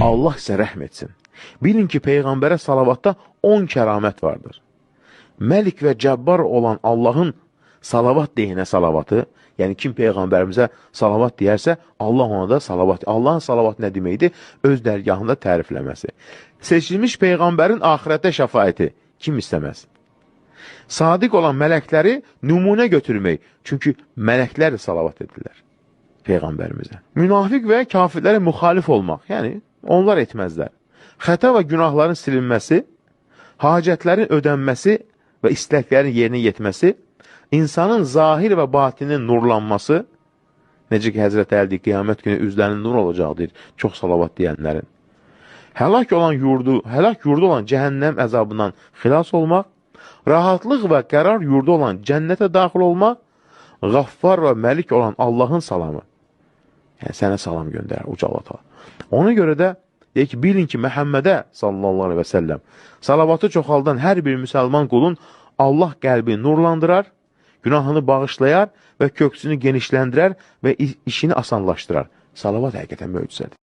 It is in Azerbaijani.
Allah sizə rəhm etsin. Bilin ki, Peyğəmbərə salavatda 10 kəramət vardır. Məlik və Cəbbar olan Allahın salavat deyinə salavatı, yəni kim Peyğəmbərimizə salavat deyərsə, Allah ona da salavat. Allahın salavat nə deməkdir? Öz dərgahında tərifləməsi. Seçilmiş Peyğəmbərin ahirətdə şəfaəti kim istəməz? Sadiq olan mələkləri nümunə götürmək, çünki mələklər salavat edirlər Peyğəmbərimizə. Münafiq və kafirlərə müxalif olmaq, yəni onlar etməzlər. Xəta və günahların silinməsi, hacətlərin ödənməsi və istəklərin yerinə yetməsi, insanın zahir və batinin nurlanması, necə ki, Həzrət Əli qiyamət günü üzlərinin nur olacaqdır, çox salavat deyənlərin. Həlak yurdu olan cəhənnəm əzabından xilas olmaq, rahatlıq və qərar yurdu olan cənnətə daxil olmaq, Qaffar və Məlik olan Allahın salamı. Yəni, sənə salam göndərər, ucalata. Ona görə də, deyək ki, bilin ki, Məhəmmədə sallallahu aleyhi və səlləm salavatı çoxaldan hər bir müsəlman qulun Allah qəlbini nurlandırar, günahını bağışlayar və köksünü genişləndirər və işini asanlaşdırar. Salavat həqiqətən möcüzədir.